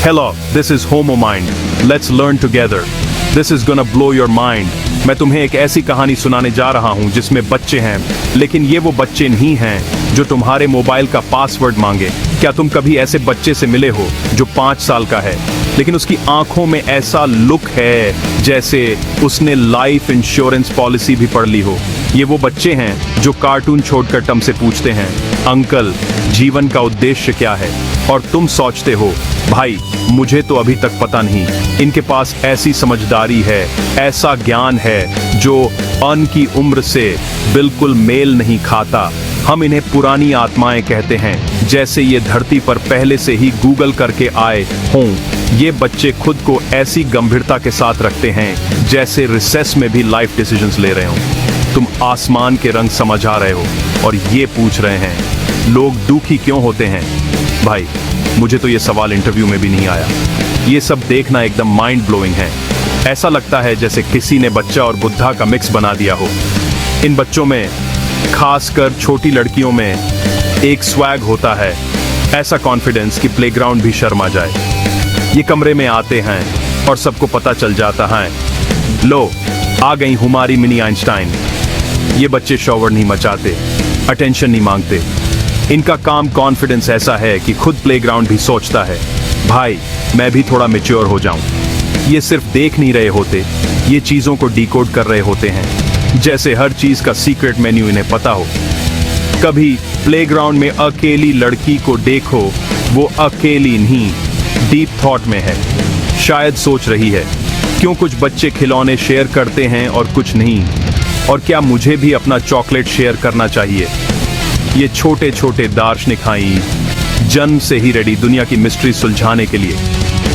Hello, this is Homo Mind. Let's learn together. This is gonna blow your mind. मैं तुम्हें एक ऐसी कहानी सुनाने जा रहा हूं जिसमें बच्चे हैं, लेकिन ये वो बच्चे नहीं हैं जो तुम्हारे मोबाइल का पासवर्ड मांगे। क्या तुम कभी ऐसे बच्चे से मिले हो जो 5 साल का है, लेकिन उसकी आंखों में ऐसा लुक है जैसे उसने लाइफ इंश्योरेंस पॉलिसी भी पढ़ ली हो। ये वो बच्चे हैं जो कार्टून छोड़कर तुमसे पूछते हैं, अंकल जीवन का उद्देश्य क्या है, और तुम सोचते हो भाई मुझे तो अभी तक पता नहीं। इनके पास ऐसी समझदारी है, ऐसा ज्ञान है जो अन की उम्र से बिल्कुल मेल नहीं खाता। हम इन्हें पुरानी आत्माएं कहते हैं, जैसे ये धरती पर पहले से ही गूगल करके आए हों। ये बच्चे खुद को ऐसी गंभीरता के साथ रखते हैं जैसे रिसेस में भी लाइफ डिसीजंस ले रहे हो। तुम आसमान के रंग समझ आ रहे हो और ये पूछ रहे हैं लोग दुखी क्यों होते हैं। भाई मुझे तो ये सवाल इंटरव्यू में भी नहीं आया। ये सब देखना एकदम माइंड ब्लोइंग है। ऐसा लगता है जैसे किसी ने बच्चा और बुद्धा का मिक्स बना दिया हो। इन बच्चों में, खासकर छोटी लड़कियों में, एक स्वैग होता है, ऐसा कॉन्फिडेंस कि प्लेग्राउंड भी शर्मा जाए। ये कमरे में आते हैं और सबको पता चल जाता है, लो आ गई हमारी मिनी आइंस्टाइन। ये बच्चे शोर नहीं मचाते, अटेंशन नहीं मांगते। इनका काम कॉन्फिडेंस ऐसा है कि खुद प्लेग्राउंड भी सोचता है, भाई मैं भी थोड़ा मैच्योर हो जाऊं। ये सिर्फ देख नहीं रहे होते, ये चीजों को डिकोड कर रहे होते हैं, जैसे हर चीज का सीक्रेट मेन्यू इन्हें पता हो। कभी प्लेग्राउंड में अकेली लड़की को देखो, वो अकेली नहीं, डीप थॉट में है, शायद सोच रही है क्यों कुछ बच्चे खिलौने शेयर करते हैं और कुछ नहीं, और क्या मुझे भी अपना चॉकलेट शेयर करना चाहिए। ये छोटे छोटे दार्शनिक हाई जन्म से ही रेडी दुनिया की मिस्ट्री सुलझाने के लिए।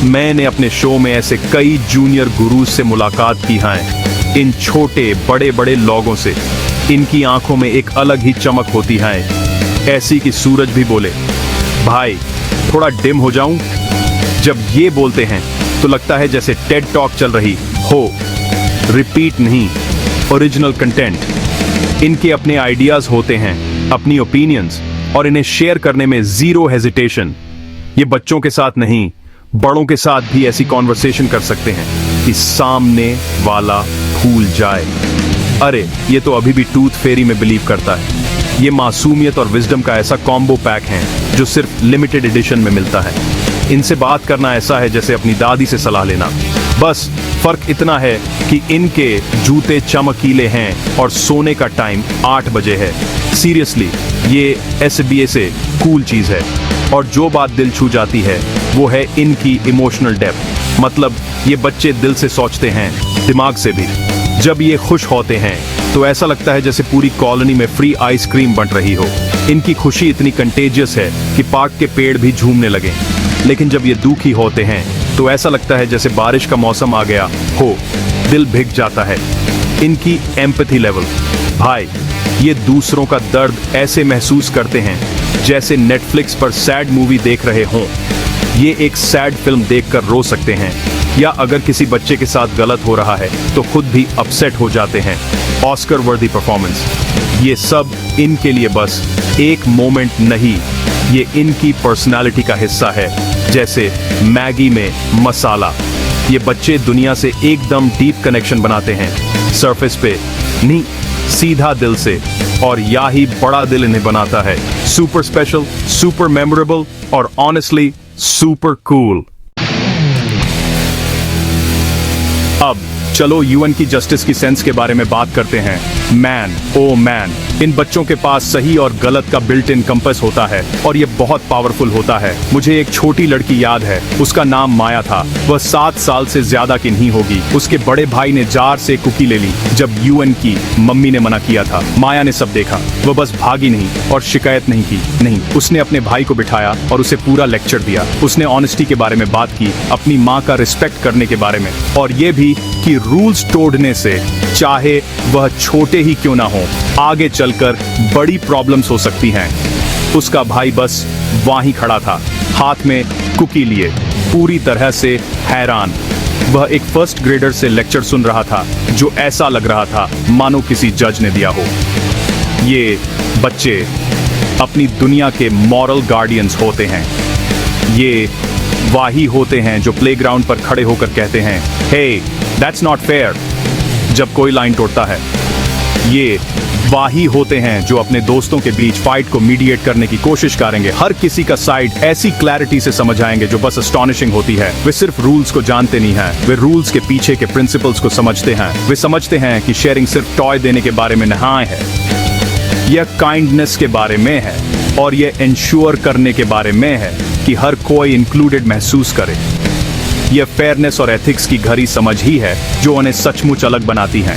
मैंने अपने शो में ऐसे कई जूनियर गुरुज से मुलाकात की है। इन छोटे बड़े बड़े लोगों से इनकी आंखों में एक अलग ही चमक होती है, ऐसी कि सूरज भी बोले भाई थोड़ा डिम हो जाऊं। जब ये बोलते हैं तो लगता है जैसे टेड टॉक चल रही हो, रिपीट नहीं, ओरिजिनल कंटेंट। इनके अपने आइडियाज होते हैं, अपनी ओपिनियंस, और इन्हें शेयर करने में जीरो हेजिटेशन। ये बच्चों के साथ नहीं, बड़ों के साथ भी ऐसी कॉन्वर्सेशन कर सकते हैं कि सामने वाला भूल जाए, अरे ये तो अभी भी टूथ फेरी में बिलीव करता है। ये मासूमियत और विजडम का ऐसा कॉम्बो पैक है जो सिर्फ लिमिटेड एडिशन में मिलता है। इनसे बात करना ऐसा है जैसे अपनी दादी से सलाह लेना। बस फर्क इतना है कि इनके जूते चमकीले हैं और सोने का टाइम 8 बजे है। सीरियसली ये SBS से कूल चीज है। और जो बात दिल छू जाती है वो है इनकी इमोशनल डेप्थ। मतलब ये बच्चे दिल से सोचते हैं, दिमाग से भी। जब ये खुश होते हैं तो ऐसा लगता है जैसे पूरी कॉलोनी में फ्री आइसक्रीम बंट रही हो। इनकी खुशी इतनी कंटेजियस है कि पार्क के पेड़ भी झूमने लगे। लेकिन जब ये दुखी होते हैं तो ऐसा लगता है जैसे बारिश का मौसम आ गया हो, दिल भिग जाता है। इनकी एम्पैथी लेवल, भाई ये दूसरों का दर्द ऐसे महसूस करते हैं जैसे नेटफ्लिक्स पर सैड मूवी देख रहे हों। ये एक सैड फिल्म देखकर रो सकते हैं, या अगर किसी बच्चे के साथ गलत हो रहा है तो खुद भी अपसेट हो जाते हैं। ऑस्कर वर्दी परफॉर्मेंस। ये सब इनके लिए बस एक मोमेंट नहीं, ये इनकी पर्सनालिटी का हिस्सा है, जैसे मैगी में मसाला। ये बच्चे दुनिया से एकदम डीप कनेक्शन बनाते हैं, सरफेस पे नहीं, सीधा दिल से। और यही बड़ा दिल इन्हें बनाता है सुपर स्पेशल, सुपर मेमोरेबल और ऑनेस्टली सुपर कूल। अब चलो यूएन की जस्टिस की सेंस के बारे में बात करते हैं। मैन ओ मैन, इन बच्चों के पास सही और गलत का बिल्ट इन कंपस होता है और ये बहुत पावरफुल होता है। मुझे एक छोटी लड़की याद है, उसका नाम माया था। वह 7 साल से ज्यादा की नहीं होगी। उसके बड़े भाई ने जार से कुकी ले ली जब यूएन की मम्मी ने मना किया था। माया ने सब देखा, वह बस भागी नहीं और शिकायत नहीं की। नहीं, उसने अपने भाई को बिठाया और उसे पूरा लेक्चर दिया। उसने ऑनेस्टी के बारे में बात की, अपनी माँ का रिस्पेक्ट करने के बारे में, और ये भी कि रूल्स तोड़ने से, चाहे वह छोटे ही क्यों ना हो, आगे चलकर बड़ी प्रॉब्लम्स हो सकती हैं। उसका भाई बस वहीं खड़ा था, हाथ में कुकी लिए, पूरी तरह से हैरान। वह एक फर्स्ट ग्रेडर से लेक्चर सुन रहा था जो ऐसा लग रहा था मानो किसी जज ने दिया हो। ये बच्चे अपनी दुनिया के मॉरल गार्डियंस होते हैं। ये वाही होते हैं जो प्लेग्राउंड पर खड़े होकर कहते हैं, हे दैट्स नॉट फेयर, जब कोई लाइन तोड़ता है। ये वाही होते हैं जो अपने दोस्तों के बीच फाइट को मीडिएट करने की कोशिश करेंगे, हर किसी का साइड ऐसी क्लैरिटी से समझ आएंगे जो बस अस्टॉनिशिंग होती है। वे सिर्फ रूल्स को जानते नहीं हैं, वे रूल्स के पीछे के प्रिंसिपल्स को समझते हैं। वे समझते हैं कि शेयरिंग सिर्फ टॉय देने के बारे में नहीं है, यह काइंडनेस के बारे में है, और यह इंश्योर करने के बारे में है कि हर कोई इंक्लूडेड महसूस करे। यह फेयरनेस और एथिक्स की गहरी समझ ही है जो उन्हें सचमुच अलग बनाती है।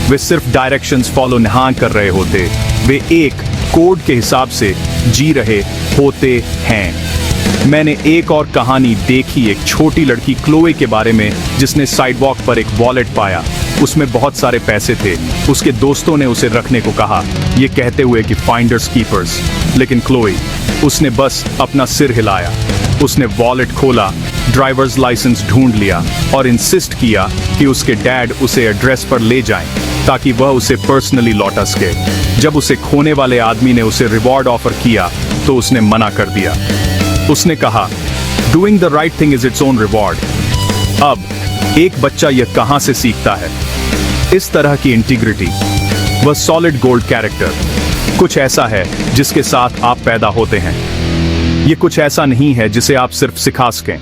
वे सिर्फ डायरेक्शंस फॉलो नहीं कर रहे होते, वे एक कोड के हिसाब से जी रहे होते हैं। मैंने एक और कहानी देखी, एक छोटी लड़की क्लोए के बारे में जिसने साइडवॉक पर एक वॉलेट पाया। उसमें बहुत सारे पैसे थे। उसके दोस्तों ने उसे रखने को कहा, ये कहते हुए कि फाइंडर्स कीपर्स। लेकिन क्लोए, उसने बस अपना सिर हिलाया। उसने वॉलेट खोला, ड्राइवर्स लाइसेंस ढूंढ लिया और इंसिस्ट किया कि उसके डैड उसे एड्रेस पर ले जाएं ताकि वह उसे पर्सनली लौटा सके। जब उसे खोने वाले आदमी ने उसे रिवॉर्ड ऑफर किया तो उसने मना कर दिया। उसने कहा, doing the right thing is its own reward. अब एक बच्चा यह कहां से सीखता है? इस तरह की इंटीग्रिटी, वह सॉलिड गोल्ड कैरेक्टर, कुछ ऐसा है जिसके साथ आप पैदा होते हैं। ये कुछ ऐसा नहीं है जिसे आप सिर्फ सिखा सकें।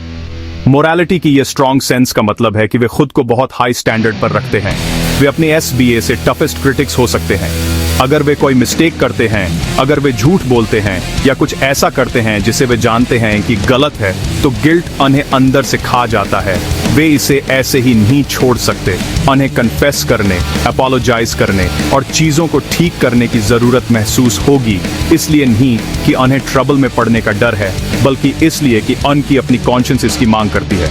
मोरालिटी की यह स्ट्रॉन्ग सेंस का मतलब है कि वे खुद को बहुत हाई स्टैंडर्ड पर रखते हैं। वे अपने SBA से टफेस्ट क्रिटिक्स हो सकते हैं। अगर वे कोई मिस्टेक करते हैं, अगर वे झूठ बोलते हैं या कुछ ऐसा करते हैं जिसे वे जानते हैं कि गलत है, तो गिल्ट उन्हें अंदर से खा जाता है। वे इसे ऐसे ही नहीं छोड़ सकते। उन्हें कन्फेस करने, अपोलोजाइज करने और चीजों को ठीक करने की जरूरत महसूस होगी। इसलिए नहीं कि उन्हें ट्रबल में पड़ने का डर है, बल्कि इसलिए कि उनकी अपनी कॉन्शियंस इसकी मांग करती है।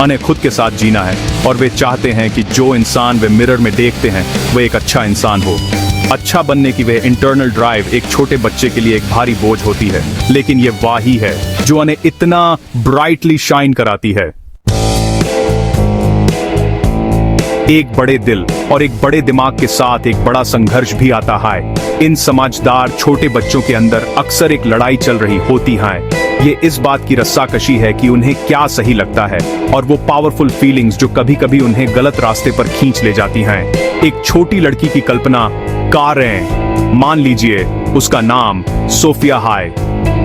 उन्हें खुद के साथ जीना है और वे चाहते हैं कि जो इंसान वे मिरर में देखते हैं वह एक अच्छा इंसान हो। अच्छा बनने की वह इंटरनल ड्राइव एक छोटे बच्चे के लिए एक भारी बोझ होती है, लेकिन ये वही है जो उन्हें इतना ब्राइटली शाइन कराती है। एक बड़े दिल और एक बड़े दिमाग के साथ एक बड़ा संघर्ष भी आता है। इन समझदार छोटे बच्चों के अंदर अक्सर एक लड़ाई चल रही होती है। ये इस बात की रस्साकशी है कि उन्हें क्या सही लगता है और वो पावरफुल फीलिंग्स जो कभी कभी उन्हें गलत रास्ते पर खींच ले जाती हैं। एक छोटी लड़की की कल्पना कारें, मान लीजिए उसका नाम सोफिया हाय।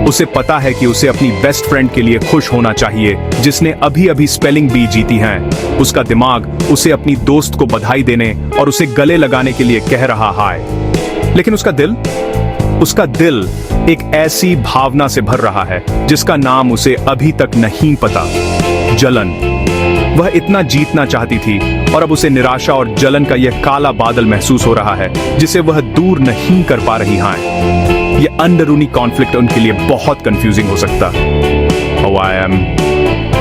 उसे पता है कि उसे अपनी बेस्ट फ्रेंड के लिए खुश होना चाहिए जिसने अभी अभी स्पेलिंग बी जीती है। उसका दिमाग उसे अपनी दोस्त को बधाई देने और उसे गले लगाने के लिए कह रहा है, लेकिन उसका दिल एक ऐसी भावना से भर रहा है जिसका नाम उसे अभी तक नहीं पता, जलन। वह इतना जीतना चाहती थी और अब उसे निराशा और जलन का यह काला बादल महसूस हो रहा है जिसे वह दूर नहीं कर पा रही है। यह अंदरूनी कॉन्फ्लिक्ट उनके लिए बहुत कंफ्यूजिंग हो सकता है।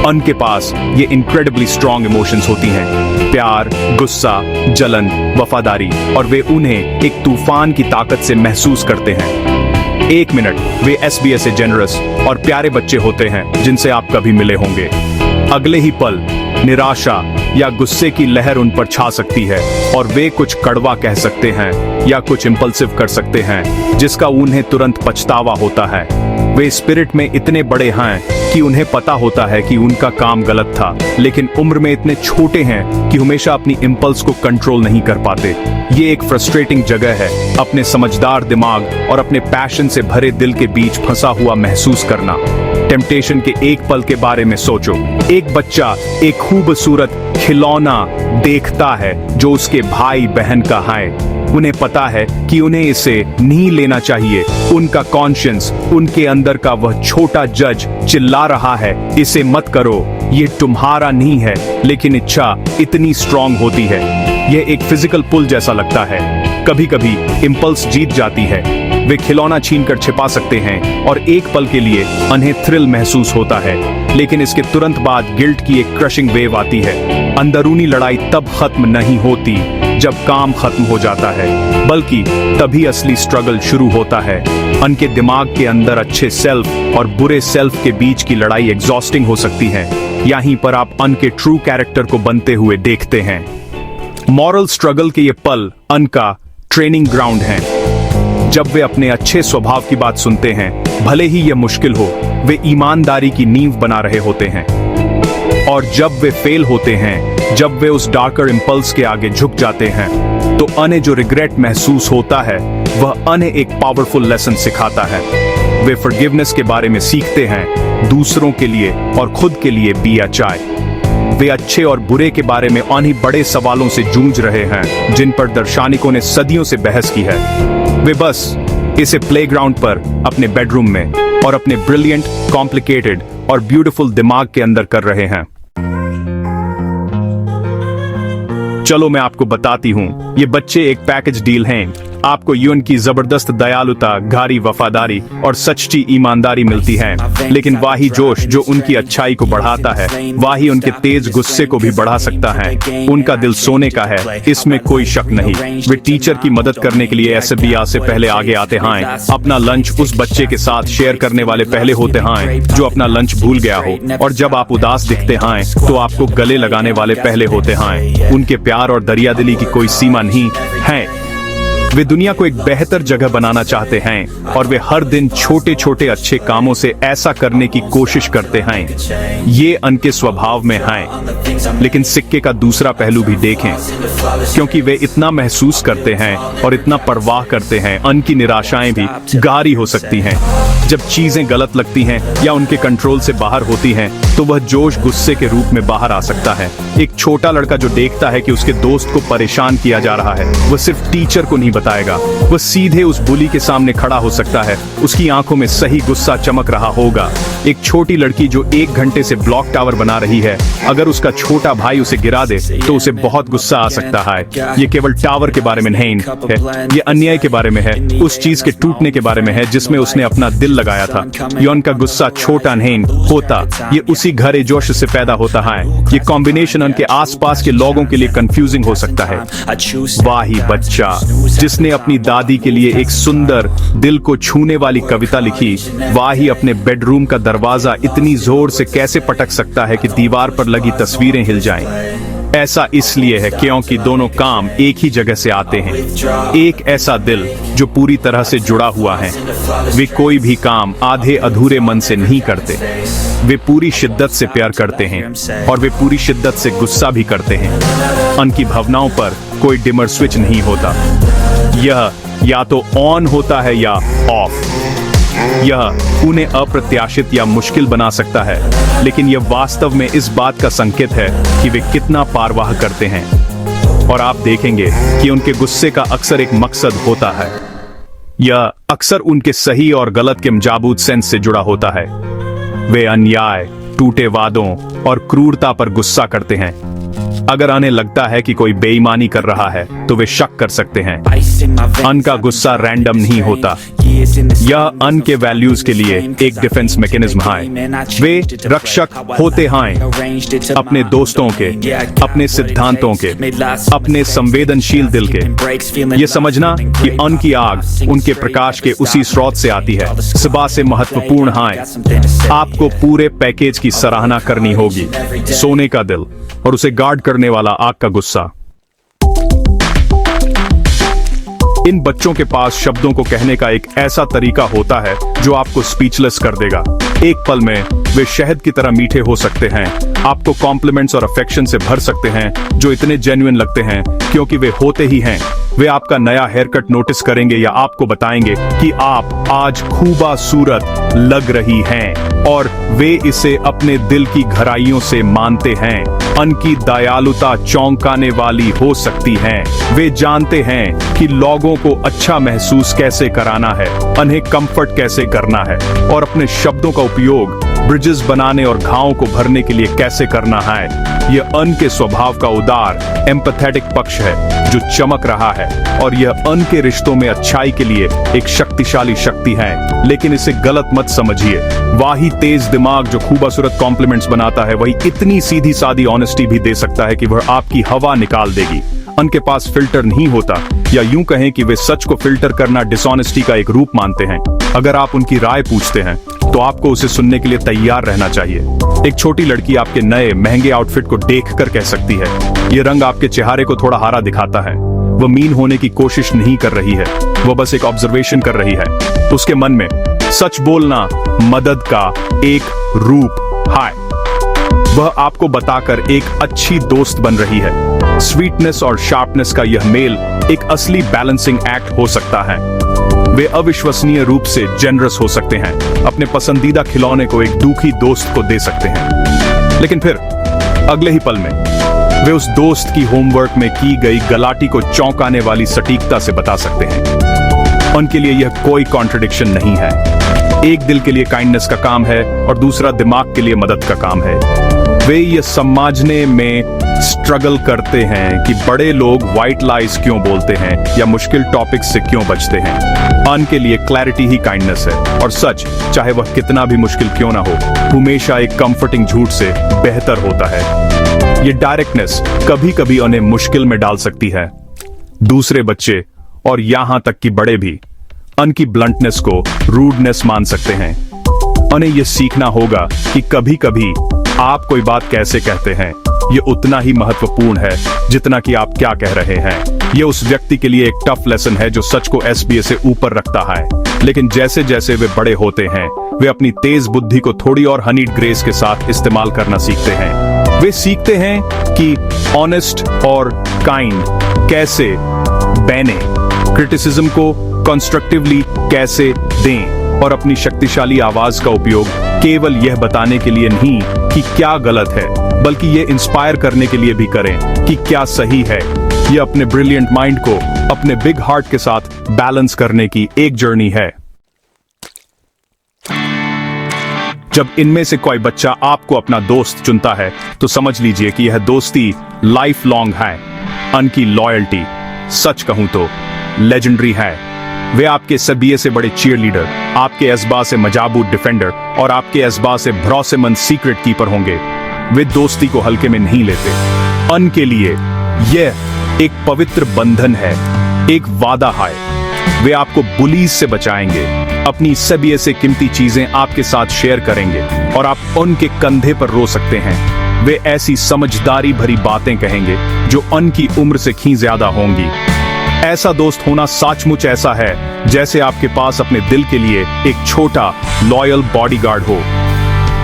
उनके पास ये इनक्रेडिबली स्ट्रॉन्ग इमोशंस होती हैं, प्यार, गुस्सा, जलन, वफादारी, और वे उन्हें एक तूफान की ताकत से महसूस करते हैं। एक मिनट वे SBA से जेनरस और प्यारे बच्चे होते हैं जिनसे आप कभी मिले होंगे। अगले ही पल निराशा या गुस्से की लहर उन पर छा सकती है और वे कुछ कड़वा कह सकते हैं या कुछ इंपल्सिव कर सकते हैं जिसका उन्हें तुरंत पछतावा होता है। वे स्पिरिट में इतने बड़े हैं कि उन्हें पता होता है कि उनका काम गलत था, लेकिन उम्र में इतने छोटे हैं कि हमेशा अपनी इंपल्स को कंट्रोल नहीं कर पाते। ये एक फ्रस्ट्रेटिंग जगह है, अपने समझदार दिमाग और अपने पैशन से भरे दिल के बीच फंसा हुआ महसूस करना। टेम्पटेशन के एक पल के बारे में सोचो। एक बच्चा एक खूबसूरत खिलौना देखता है जो उसके भाई बहन का है। उन्हें पता है कि उन्हें इसे नहीं लेना चाहिए। उनका कॉन्शियंस, उनके अंदर का वह छोटा जज चिल्ला रहा है, इसे मत करो, ये तुम्हारा नहीं है। लेकिन इच्छा इतनी स्ट्रॉन्ग होती है, यह एक फिजिकल पुल जैसा लगता है। कभी कभी इंपल्स जीत जाती है। वे खिलौना छीनकर छिपा सकते हैं और एक पल के लिए उन्हें थ्रिल महसूस होता है, लेकिन इसके तुरंत बाद गिल्ट की एक क्रशिंग वेव आती है। अंदरूनी लड़ाई तब खत्म नहीं होती जब काम खत्म हो जाता है, बल्कि तभी असली स्ट्रगल शुरू होता है। उनके दिमाग के अंदर अच्छे सेल्फ और बुरे सेल्फ के बीच की लड़ाई एग्जॉस्टिंग हो सकती है। यहीं पर आप उनके ट्रू कैरेक्टर को बनते हुए देखते हैं। मॉरल स्ट्रगल के ये पल उनका ट्रेनिंग ग्राउंड है। जब वे अपने अच्छे स्वभाव की बात सुनते हैं, भले ही यह मुश्किल हो, वे ईमानदारी की नींव बना रहे होते हैं। और जब वे फेल होते हैं, जब वे उस डार्कर इंपल्स के आगे झुक जाते हैं, तो उन्हें जो रिग्रेट महसूस होता है, वह उन्हें एक पावरफुल लेसन सिखाता है। वे फॉरगिवनेस के बारे में सीखते हैं, दूसरों के लिए और खुद के लिए भी चाय। वे अच्छे और बुरे के बारे में उन्हीं बड़े सवालों से जूझ रहे हैं जिन पर दार्शनिकों ने सदियों से बहस की है। वे बस इसे प्लेग्राउंड पर, अपने बेडरूम में और अपने ब्रिलियंट, कॉम्प्लिकेटेड और ब्यूटीफुल दिमाग के अंदर कर रहे हैं। चलो मैं आपको बताती हूँ, ये बच्चे एक पैकेज डील हैं। आपको यून की जबरदस्त दयालुता, गहरी वफादारी और सच्ची ईमानदारी मिलती है, लेकिन वही जोश जो उनकी अच्छाई को बढ़ाता है, वही उनके तेज गुस्से को भी बढ़ा सकता है। उनका दिल सोने का है, इसमें कोई शक नहीं। वे टीचर की मदद करने के लिए SBA से पहले आगे आते हैं। अपना लंच उस बच्चे के साथ शेयर करने वाले पहले होते हैं जो अपना लंच भूल गया हो, और जब आप उदास दिखते हैं तो आपको गले लगाने वाले पहले होते हैं। उनके प्यार और दरियादिली की कोई सीमा नहीं है। वे दुनिया को एक बेहतर जगह बनाना चाहते हैं, और वे हर दिन छोटे छोटे अच्छे कामों से ऐसा करने की कोशिश करते हैं। ये उनके स्वभाव में है। लेकिन सिक्के का दूसरा पहलू भी देखें, क्योंकि वे इतना महसूस करते हैं और इतना परवाह करते हैं, उनकी निराशाएं भी गहरी हो सकती हैं। जब चीजें गलत लगती हैं या उनके कंट्रोल से बाहर होती हैं, तो वह जोश गुस्से के रूप में बाहर आ सकता है। एक छोटा लड़का जो देखता है कि उसके दोस्त को परेशान किया जा रहा है, वह सिर्फ टीचर को नहीं बताएगा, वह सीधे उस बुली के सामने खड़ा हो सकता है। उसकी आंखों में सही गुस्सा चमक रहा होगा। एक छोटी लड़की जो 1 घंटे से ब्लॉक टावर बना रही है, अगर उसका छोटा भाई उसे गिरा दे तो उसे बहुत गुस्सा आ सकता है। ये केवल टावर के बारे में नहीं है, ये अन्याय के बारे में है, उस चीज के टूटने के बारे में है जिसमें उसने अपना दिल लगाया था। यौन का गुस्सा छोटा नहीं होता, ये उसी घरे जोश से पैदा होता है। ये कॉम्बिनेशन उनके आसपास के लोगों के लिए कंफ्यूजिंग हो सकता है। वाही बच्चा जिसने अपनी दादी के लिए एक सुंदर, दिल को छूने वाली कविता लिखी, वाही अपने बेडरूम का दरवाजा इतनी जोर से कैसे पटक सकता है कि दीवार पर लगी तस्वीरें हिल जाएं। ऐसा इसलिए है क्योंकि दोनों काम एक ही जगह से आते हैं। एक ऐसा दिल जो पूरी तरह से जुड़ा हुआ है। वे कोई भी काम आधे अधूरे मन से नहीं करते। वे पूरी शिद्दत से प्यार करते हैं और वे पूरी शिद्दत से गुस्सा भी करते हैं। उनकी भावनाओं पर कोई डिमर स्विच नहीं होता। यह या तो ऑन होता है या ऑफ। यह उन्हें अप्रत्याशित या मुश्किल बना सकता है, लेकिन यह वास्तव में इस बात का संकेत है कि वे कितना परवाह करते हैं। और आप देखेंगे कि उनके गुस्से का अक्सर एक मकसद होता है। यह अक्सर उनके सही और गलत के मजबूत सेंस से जुड़ा होता है। वे अन्याय, टूटे वादों और क्रूरता पर गुस्सा करते हैं। अगर उन्हें लगता है कि कोई बेईमानी कर रहा है, तो वे शक कर सकते हैं। उनका गुस्सा रैंडम नहीं होता। यह उनके वैल्यूज के लिए एक डिफेंस मैकेनिज्म है। वे रक्षक होते हैं अपने दोस्तों के, अपने सिद्धांतों के, अपने संवेदनशील दिल के। ये समझना कि उनकी आग उनके प्रकाश के उसी स्रोत से आती है, सुबह से महत्वपूर्ण है। आपको पूरे पैकेज की सराहना करनी होगी। सोने का दिल और उसे गार्ड करने वाला आग का गुस्सा। इन बच्चों के पास शब्दों को कहने का एक ऐसा तरीका होता है जो आपको स्पीचलेस कर देगा। एक पल में वे शहद की तरह मीठे हो सकते हैं, आपको कॉम्प्लीमेंट्स और अफेक्शन से भर सकते हैं जो इतने जेन्युइन लगते हैं क्योंकि वे होते ही हैं। वे आपका नया हेयर कट नोटिस करेंगे या आपको बताएंगे कि आप आज खूबसूरत लग रही हैं, और वे इसे अपने दिल की गहराइयों से मानते हैं। उनकी दयालुता चौंकाने वाली हो सकती है। वे जानते हैं कि लोगों को अच्छा महसूस कैसे कराना है, उन्हें कंफर्ट कैसे करना है, और अपने शब्दों का उपयोग ब्रिजेस बनाने और घावों को भरने के लिए कैसे करना है। यह उनके स्वभाव का उदार, एम्पैथेटिक पक्ष है जो चमक रहा है, और यह उनके रिश्तों में अच्छाई के लिए एक शक्तिशाली शक्ति है। लेकिन इसे गलत मत समझिए। वही तेज दिमाग जो खूबसूरत कॉम्प्लीमेंट्स बनाता है, वही इतनी सीधी सादी ऑनेस्टी भी दे सकता है कि वह आपकी हवा निकाल देगी। उनके पास फिल्टर नहीं होता, या यूं कहें कि वे सच को फिल्टर करना डिसऑनेस्टी का एक रूप मानते हैं। अगर आप उनकी राय पूछते हैं तो आपको उसे सुनने के लिए तैयार रहना चाहिए। एक छोटी लड़की आपके नए महंगे आउटफिट को देखकर कह सकती है, यह रंग आपके चेहरे को थोड़ा हरा दिखाता है। वह मीन होने की कोशिश नहीं कर रही है, वह बस एक ऑब्जर्वेशन कर रही है। उसके मन में सच बोलना मदद का एक रूप है। वह आपको बताकर एक अच्छी दोस्त बन रही है। स्वीटनेस और शार्पनेस का यह मेल एक असली बैलेंसिंग एक्ट हो सकता है। वे अविश्वसनीय रूप से जेनरस हो सकते हैं, अपने पसंदीदा खिलौने को एक दुखी दोस्त को दे सकते हैं, लेकिन फिर अगले ही पल में वे उस दोस्त की होमवर्क में की गई गलाटी को चौंकाने वाली सटीकता से बता सकते हैं। उनके लिए यह कोई कॉन्ट्रडिक्शन नहीं है। एक दिल के लिए काइंडनेस का काम है और दूसरा दिमाग के लिए मदद का काम है। वे यह समझने में स्ट्रगल करते हैं कि बड़े लोग व्हाइट लाइज क्यों बोलते हैं या मुश्किल टॉपिक्स से क्यों बचते हैं। अन के लिए क्लैरिटी ही काइंडनेस है, और सच, चाहे वह कितना भी मुश्किल क्यों ना हो, हमेशा एक कंफर्टिंग झूठ से बेहतर होता है। ये डायरेक्टनेस कभी कभी उन्हें मुश्किल में डाल सकती है। दूसरे बच्चे और यहां तक कि बड़े भी अन की ब्लंटनेस को रूडनेस मान सकते हैं। उन्हें यह सीखना होगा कि कभी कभी आप कोई बात कैसे कहते हैं ये उतना ही महत्वपूर्ण है जितना कि आप क्या कह रहे हैं। यह उस व्यक्ति के लिए एक टफ लेसन है जो सच को एसबीए से ऊपर रखता है, लेकिन जैसे जैसे वे बड़े होते हैं वे अपनी तेज बुद्धि को थोड़ी और हनीड ग्रेस के साथ इस्तेमाल करना सीखते हैं। वे सीखते हैं कि ऑनेस्ट और काइंड कैसे बने, क्रिटिसिज्म को कंस्ट्रक्टिवली कैसे दें, और अपनी शक्तिशाली आवाज का उपयोग केवल यह बताने के लिए नहीं कि क्या गलत है, बल्कि यह इंस्पायर करने के लिए भी करें कि क्या सही है। यह अपने ब्रिलियंट माइंड को अपने बिग हार्ट के साथ बैलेंस करने की एक जर्नी है। जब इनमें से कोई बच्चा आपको अपना दोस्त चुनता है तो समझ लीजिए कि यह दोस्ती लाइफ लॉन्ग है। उनकी लॉयल्टी, सच कहूं तो, लेजेंडरी है। वे आपके सबिये से बड़े चीयरलीडर, आपके एस्बा से मजाबूत डिफेंडर और आपके एस्बा से भरोसेमंद सीक्रेट कीपर होंगे। वे दोस्ती को हल्के में नहीं लेते। अन के लिए यह एक पवित्र बंधन है, एक वादा है। वे आपको बुलीज से बचाएंगे, अपनी सबिये से कीमती चीजें आपके साथ शेयर करेंगे और आप उनके कंधे पर रो सकते हैं। वे ऐसी समझदारी भरी बातें कहेंगे जो उनकी उम्र से कहीं ज्यादा होंगी। ऐसा दोस्त होना सचमुच ऐसा है जैसे आपके पास अपने दिल के लिए एक छोटा लॉयल बॉडीगार्ड हो।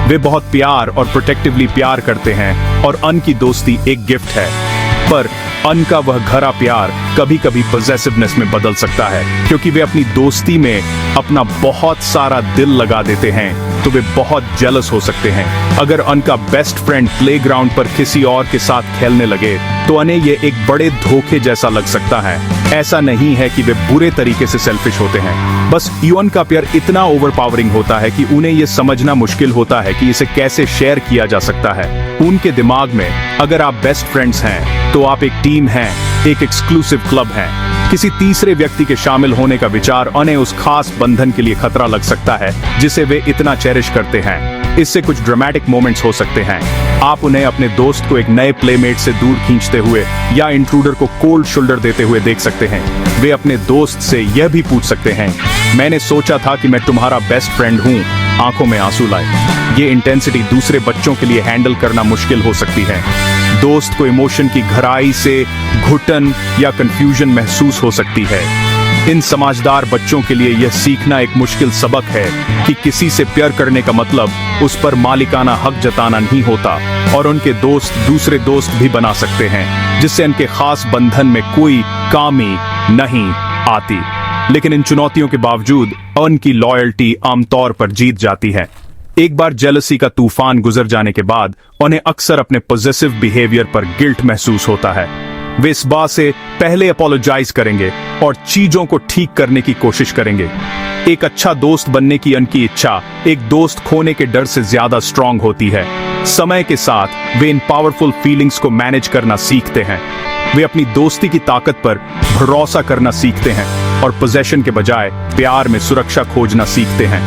वे बहुत प्यार और प्रोटेक्टिवली प्यार करते हैं और अन की दोस्ती एक गिफ्ट है, पर अन का वह घरा प्यार कभी कभी पॉसेसिवनेस में बदल सकता है, क्योंकि वे अपनी दोस्ती में अपना बहुत सारा दिल लगा देते हैं तो वे बहुत जेलस हो सकते हैं। अगर उनका बेस्ट फ्रेंड प्लेग्राउंड पर किसी और के साथ खेलने लगे तो उन्हें ये एक बड़े धोखे जैसा लग सकता है। ऐसा नहीं है कि वे बुरे तरीके से सेल्फिश होते हैं, बस यून का प्यार इतना ओवरपावरिंग होता है कि उन्हें यह समझना मुश्किल होता है कि इसे कैसे शेयर किया जा सकता है। उनके दिमाग में अगर आप बेस्ट फ्रेंड्स हैं तो आप एक टीम हैं, एक एक्सक्लूसिव क्लब है। किसी तीसरे व्यक्ति के शामिल होने का विचार उन्हें उस खास बंधन के लिए खतरा लग सकता है जिसे वे इतना चेरिश करते हैं। इससे कुछ ड्रामेटिक मोमेंट्स हो सकते हैं। आप उन्हें अपने दोस्त को एक नए प्लेमेट से दूर खींचते हुए या इंट्रूडर को कोल्ड शोल्डर देते हुए देख सकते हैं। वे अपने दोस्त से यह भी पूछ सकते हैं, मैंने सोचा था कि मैं तुम्हारा बेस्ट फ्रेंड हूं, आंखों में आंसू लाए। ये इंटेंसिटी दूसरे बच्चों के लिए हैंडल करना मुश्किल हो सकती है। दोस्त को इमोशन की गहराई से घुटन या कंफ्यूजन महसूस हो सकती है। इन समझदार बच्चों के लिए यह सीखना एक मुश्किल सबक है कि किसी से प्यार करने का मतलब उस पर मालिकाना हक जताना नहीं होता, और उनके दोस्त दूसरे दोस्त भी बना सकते हैं जिससे उनके खास बंधन में कोई कमी नहीं आती। लेकिन इन चुनौतियों के बावजूद उनकी लॉयल्टी आमतौर पर जीत जाती है। एक बार जेलसी का तूफान गुजर जाने के बाद उन्हें अक्सर अपने पॉजिटिव बिहेवियर पर गिल्ट महसूस होता है। वे इस बात से पहले अपोलोजाइज करेंगे और चीजों को ठीक करने की कोशिश करेंगे। एक अच्छा दोस्त बनने की उनकी इच्छा एक दोस्त खोने के डर से ज्यादा स्ट्रांग होती है। समय के साथ वे इन पावरफुल फीलिंग्स को मैनेज करना सीखते हैं। वे अपनी दोस्ती की ताकत पर भरोसा करना सीखते हैं और पोजेशन के बजाय प्यार में सुरक्षा खोजना सीखते हैं।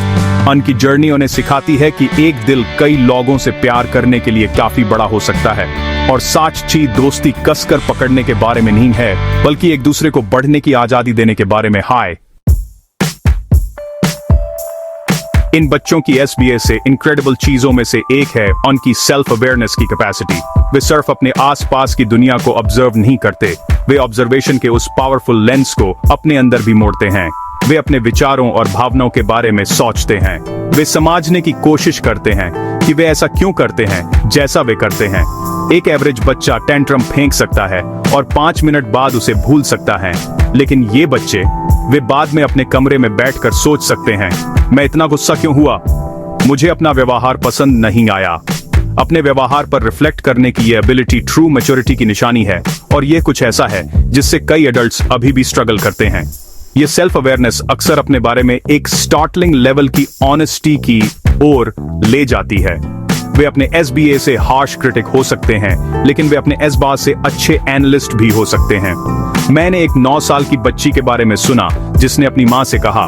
उनकी जर्नी उन्हें सिखाती है कि एक दिल कई लोगों से प्यार करने के लिए काफी बड़ा हो सकता है, और सच्ची दोस्ती कसकर पकड़ने के बारे में नहीं है बल्कि एक दूसरे को बढ़ने की आजादी देने के बारे में है। इन बच्चों की एसबीए से इनक्रेडिबल चीजों में से एक है उनकी सेल्फ अवेयरनेस की कैपेसिटी। वे सिर्फ अपने आसपास की दुनिया को ऑब्जर्व नहीं करते, वे ऑब्जर्वेशन के उस पावरफुल लेंस को अपने अंदर भी मोड़ते हैं। वे अपने विचारों और भावनाओं के बारे में सोचते हैं। वे समझने की कोशिश करते हैं कि वे ऐसा क्यों करते हैं जैसा वे करते हैं। एक एवरेज बच्चा टेंट्रम फेंक सकता है और 5 मिनट बाद उसे भूल सकता है, लेकिन ये बच्चे वे बाद में अपने कमरे में बैठकर सोच सकते हैं, मैं इतना गुस्सा क्यों हुआ, मुझे अपना व्यवहार पसंद नहीं आया। अपने व्यवहार पर रिफ्लेक्ट करने की ये एबिलिटी ट्रू मैच्योरिटी की निशानी है, और ये कुछ ऐसा है जिससे कई एडल्ट्स अभी भी स्ट्रगल करते हैं। ये सेल्फ अवेयरनेस अक्सर अपने बारे में एक स्टार्टलिंग लेवल की ऑनेस्टी की ओर ले जाती है। वे अपने एसबीए से हार्श क्रिटिक हो सकते हैं, लेकिन वे अपने एसबा से अच्छे एनालिस्ट भी हो सकते हैं। मैंने एक 9 साल की बच्ची के बारे में सुना जिसने अपनी मां से कहा,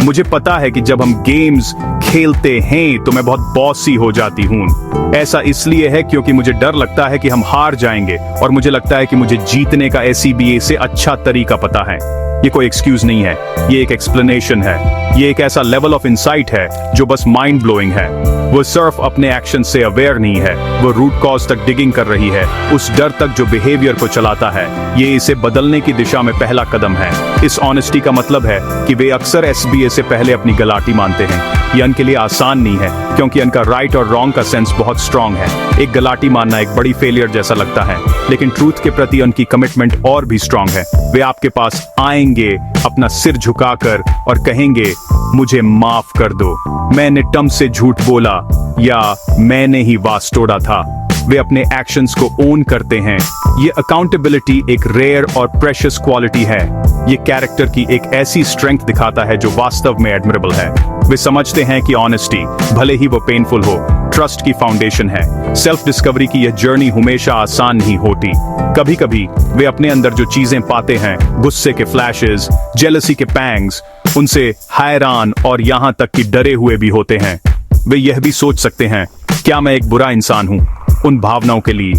मुझे पता है कि जब हम गेम्स खेलते हैं तो मैं बहुत बॉसी हो जाती हूँ। ऐसा इसलिए है क्योंकि मुझे डर लगता है कि हम हार जाएंगे, और मुझे लगता है कि मुझे जीतने का एसबीए से अच्छा तरीका पता है। ये कोई एक्सक्यूज नहीं है, ये एक एक्सप्लेनेशन है। ये एक ऐसा लेवल ऑफ इंसाइट है जो बस माइंड ब्लोइंग है। वो सिर्फ अपने एक्शन से अवेयर नहीं है, वो रूट कॉज तक डिगिंग कर रही है, उस डर तक जो बिहेवियर को चलाता है। ये इसे बदलने की दिशा में पहला कदम है। इस ऑनेस्टी का मतलब है कि वे अक्सर एसबीए से पहले अपनी गलाटी मानते हैं। ये उनके लिए आसान नहीं है, क्योंकि उनका राइट और रॉन्ग का सेंस बहुत स्ट्रांग है। एक गलाटी मानना एक बड़ी फेलियर जैसा लगता है, लेकिन ट्रूथ के प्रति उनकी कमिटमेंट और भी स्ट्रांग है। वे आपके पास आएंगे अपना सिर झुकाकर और कहेंगे, मुझे माफ कर दो, मैंने टम से झूठ बोला, या मैंने ही वास तोड़ा था। वे अपने एक्शंस को ओन करते हैं। ये अकाउंटेबिलिटी एक रेयर और प्रेशियस क्वालिटी है। ये कैरेक्टर की एक ऐसी स्ट्रेंथ दिखाता है जो वास्तव में एडमिरेबल है। वे समझते हैं कि ऑनेस्टी, भले ही वो पेनफुल हो, ट्रस्ट की फाउंडेशन है। सेल्फ डिस्कवरी की यह जर्नी हमेशा आसान नहीं होती। कभी कभी वे अपने अंदर जो चीजें पाते हैं, गुस्से के फ्लैशेस, जेलसी के पैंग्स, उनसे हैरान और यहां तक कि डरे हुए भी होते हैं। वे यह भी सोच सकते हैं, क्या मैं एक बुरा इंसान हूं? उन भावनाओं के लिए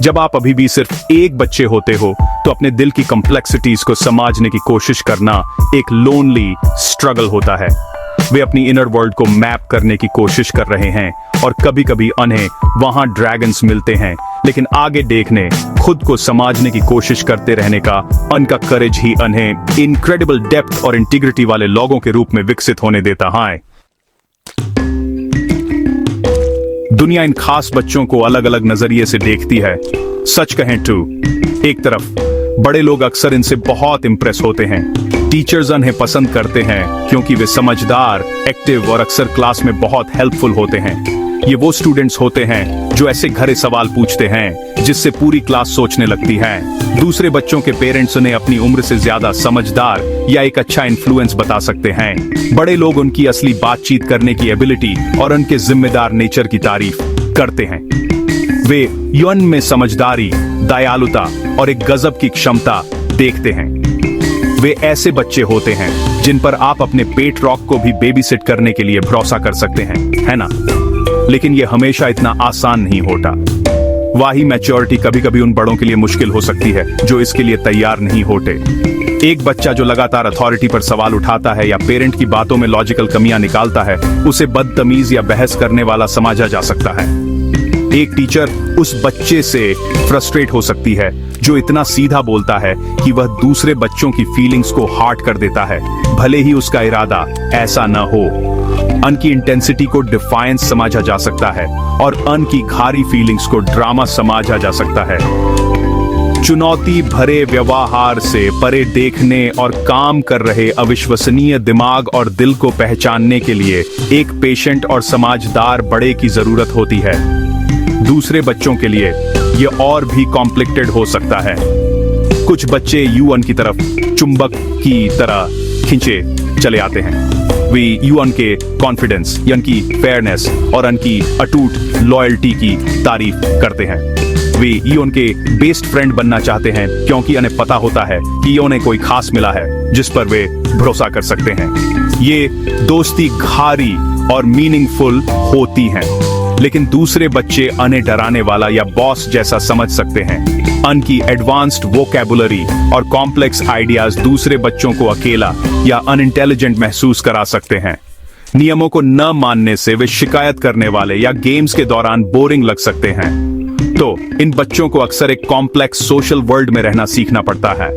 जब आप अभी भी सिर्फ एक बच्चे होते हो, तो अपने दिल की कॉम्प्लेक्सिटीज को समझने की कोशिश करना एक लोनली स्ट्रगल होता है। वे अपनी इनर वर्ल्ड को मैप करने की कोशिश कर रहे हैं, और कभी कभी उन्हें वहां ड्रैगन्स मिलते हैं, लेकिन आगे देखने, खुद को समझने की कोशिश करते रहने का उनका करेज ही उन्हें इनक्रेडिबल डेप्थ और इंटीग्रिटी वाले लोगों के रूप में विकसित होने देता है। दुनिया इन खास बच्चों को अलग अलग नजरिए से देखती है। सच कहें तो एक तरफ बड़े लोग अक्सर इनसे बहुत इंप्रेस होते हैं। टीचर्स उन्हें पसंद करते हैं क्योंकि वे समझदार, एक्टिव और अक्सर क्लास में बहुत हेल्पफुल होते हैं। ये वो स्टूडेंट्स होते हैं जो ऐसे घरे सवाल पूछते हैं जिससे पूरी क्लास सोचने लगती है। दूसरे बच्चों के पेरेंट्स उन्हें अपनी उम्र से ज्यादा समझदार या एक अच्छा इन्फ्लुएंस बता सकते हैं। बड़े लोग उनकी असली बातचीत करने की एबिलिटी और उनके जिम्मेदार नेचर की तारीफ करते हैं। वे यौन में समझदारी, दयालुता और एक गजब की क्षमता देखते हैं। वे ऐसे बच्चे होते हैं जिन पर आप अपने पेट रॉक को भी बेबी सिट करने के लिए भरोसा कर सकते हैं, है ना? लेकिन यह हमेशा इतना आसान नहीं होता। वही मैच्योरिटी कभी कभी उन बड़ों के लिए मुश्किल हो सकती है जो इसके लिए तैयार नहीं होते। एक बच्चा जो लगातार अथॉरिटी पर सवाल उठाता है या पेरेंट की बातों में लॉजिकल कमियां निकालता है, उसे बदतमीज या बहस करने वाला समझा जा सकता है। एक टीचर उस बच्चे से फ्रस्ट्रेट हो सकती है जो इतना सीधा बोलता है कि वह दूसरे बच्चों की फीलिंग्स को हार्ट कर देता है, भले ही उसका इरादा ऐसा न हो। उनकी इंटेंसिटी को डिफायंस समझा जा सकता है और उनकी खारी फीलिंग्स को ड्रामा समझा जा सकता है। चुनौती भरे व्यवहार से परे देखने और काम कर रहे अविश्वसनीय दिमाग और दिल को पहचानने के लिए एक पेशेंट और समझदार बड़े की जरूरत होती है। दूसरे बच्चों के लिए यह और भी कॉम्प्लिकेटेड हो सकता है। कुछ बच्चे यूएन की तरफ चुंबक की तरह खींचे चले आते हैं। वे यूएन के कॉन्फिडेंस, उनकी फेयरनेस और उनकी अटूट लॉयल्टी की तारीफ करते हैं। वे यूएन के बेस्ट फ्रेंड बनना चाहते हैं क्योंकि उन्हें पता होता है कि उन्हें कोई खास मिला है जिस पर वे भरोसा कर सकते हैं। ये दोस्ती गहरी और मीनिंगफुल होती है, लेकिन दूसरे बच्चे उन्हें डराने वाला या बॉस जैसा समझ सकते हैं। उनकी एडवांस्ड वोकैबुलरी और कॉम्प्लेक्स आइडियाज दूसरे बच्चों को अकेला या अनइंटेलिजेंट महसूस करा सकते हैं। नियमों को न मानने से वे शिकायत करने वाले या गेम्स के दौरान बोरिंग लग सकते हैं। तो इन बच्चों को अक्सर एक कॉम्प्लेक्स सोशल वर्ल्ड में रहना सीखना पड़ता है।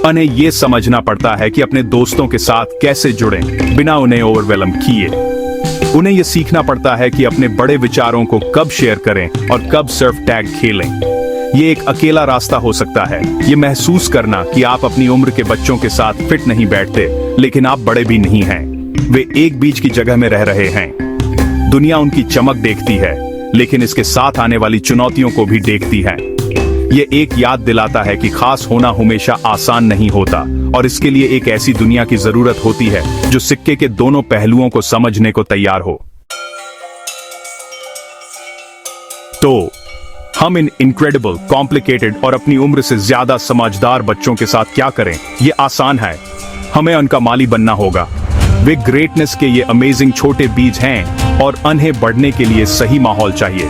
उन्हें यह समझना पड़ता है कि अपने दोस्तों के साथ कैसे जुड़ें बिना उन्हें ओवरवेलम किए। उन्हें यह सीखना पड़ता है कि अपने बड़े विचारों को कब शेयर करें और कब सर्फ टैग खेलें। ये एक अकेला रास्ता हो सकता है, ये महसूस करना कि आप अपनी उम्र के बच्चों के साथ फिट नहीं बैठते, लेकिन आप बड़े भी नहीं हैं। वे एक बीच की जगह में रह रहे हैं। दुनिया उनकी चमक देखती है, लेकिन इसके साथ आने वाली चुनौतियों को भी देखती है। ये एक याद दिलाता है कि खास होना हमेशा आसान नहीं होता और इसके लिए एक ऐसी दुनिया की जरूरत होती है जो सिक्के के दोनों पहलुओं को समझने को तैयार हो। तो हम इन इनक्रेडिबल, कॉम्प्लिकेटेड और अपनी उम्र से ज्यादा समझदार बच्चों के साथ क्या करें? ये आसान है। हमें उनका माली बनना होगा। वे ग्रेटनेस के ये अमेजिंग छोटे बीज हैं और उन्हें बढ़ने के लिए सही माहौल चाहिए।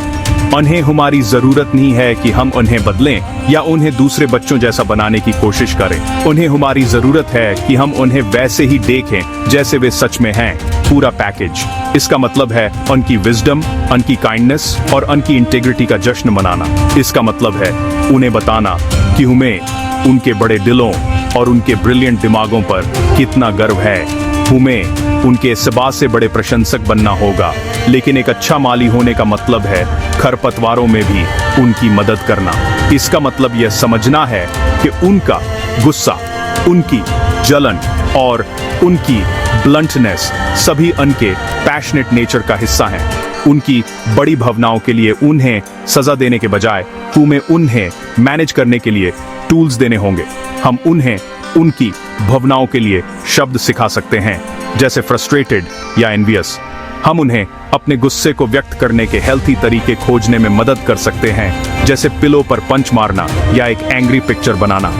उन्हें हमारी जरूरत नहीं है कि हम उन्हें बदलें या उन्हें दूसरे बच्चों जैसा बनाने की कोशिश करें। उन्हें हमारी जरूरत है कि हम उन्हें वैसे ही देखें जैसे वे सच में हैं, पूरा पैकेज। इसका मतलब है उनकी विजडम, उनकी काइंडनेस और उनकी इंटेग्रिटी का जश्न मनाना। इसका मतलब है उन्हें बताना कि हमें उनके बड़े दिलों और उनके ब्रिलियंट दिमागों पर कितना गर्व है। हमें उनके सिवा से बड़े प्रशंसक बनना होगा, लेकिन एक अच्छा माली होने का मतलब है खरपतवारों में भी उनकी मदद करना। इसका मतलब यह समझना है कि उनका गुस्सा, उनकी जलन और उनकी ब्लंटनेस सभी उनके पैशनेट नेचर का हिस्सा हैं। उनकी बड़ी भावनाओं के लिए उन्हें सजा देने के बजाय हमें उन्हें मैनेज करने के लिए टूल्स देने होंगे। हम उन्हें उनकी भावनाओं के लिए शब्द सिखा सकते हैं, जैसे फ्रस्ट्रेटेड या एनवियस। हम उन्हें अपने गुस्से को व्यक्त करने के हेल्थी तरीके खोजने में मदद कर सकते हैं, जैसे पिलो पर पंच मारना या एक एंग्री पिक्चर बनाना।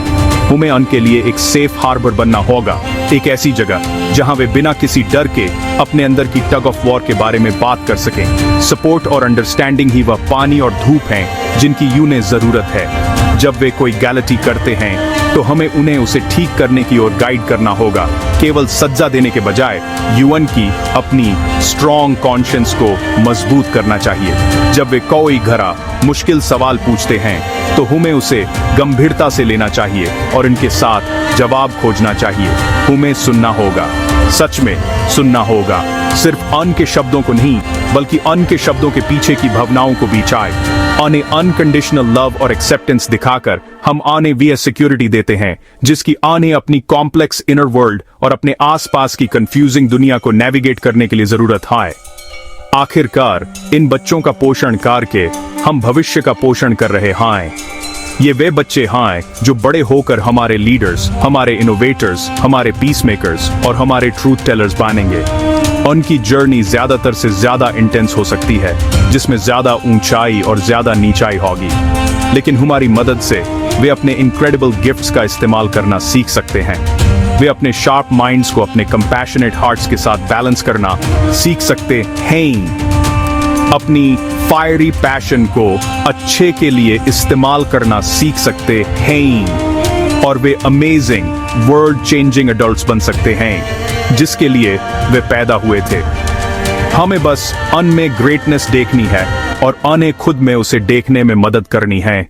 हमें उनके लिए एक सेफ हार्बर बनना होगा, एक ऐसी जगह जहां वे बिना किसी डर के अपने अंदर की टग ऑफ वॉर के बारे में बात कर सकें। सपोर्ट और अंडरस्टैंडिंग ही वह पानी और धूप हैं जिनकी उन्हें जरूरत है। जब वे कोई गलती करते हैं तो हमें उन्हें उसे ठीक करने की ओर गाइड करना होगा, केवल सज्जा देने के बजाय यूएन की अपनी स्ट्रॉन्ग कॉन्शियंस को मजबूत करना चाहिए। जब वे कोई घरा मुश्किल सवाल पूछते हैं तो हमें उसे गंभीरता से लेना चाहिए और इनके साथ जवाब खोजना चाहिए। हमें सुनना होगा, सच में सुनना होगा, सिर्फ अन के शब्दों को नहीं बल्कि अन के शब्दों के पीछे की भावनाओं को भी चाहे। उन्हें अनकंडीशनल लव और एक्सेप्टेंस दिखाकर हम उन्हें वी सिक्योरिटी देते हैं, जिसकी उन्हें अपनी कॉम्प्लेक्स इनर वर्ल्ड और अपने आसपास की कंफ्यूजिंग दुनिया को नेविगेट करने के लिए जरूरत है। आखिरकार इन बच्चों का पोषण करके हम भविष्य का पोषण कर रहे हैं। ये वे बच्चे हैं जो बड़े होकर हमारे लीडर्स, हमारे इनोवेटर्स, हमारे पीसमेकर्स और हमारे ट्रूथ टेलर्स बनेंगे। उनकी जर्नी ज्यादातर से ज्यादा इंटेंस हो सकती है, जिसमें ज्यादा ऊंचाई और ज्यादा नीचाई होगी, लेकिन हमारी मदद से वे अपने इनक्रेडिबल गिफ्ट्स का इस्तेमाल करना सीख सकते हैं। वे अपने शार्प माइंड्स को अपने कंपैशनेट हार्ट्स के साथ बैलेंस करना सीख सकते हैं। अपनी फायरी पैशन को अच्छे के लिए इस्तेमाल करना सीख सकते हैं और वे अमेजिंग, वर्ल्ड चेंजिंग एडल्ट्स बन सकते हैं जिसके लिए वे पैदा हुए थे। हमें बस उनमें ग्रेटनेस देखनी है और उन्हें खुद में उसे देखने में मदद करनी है।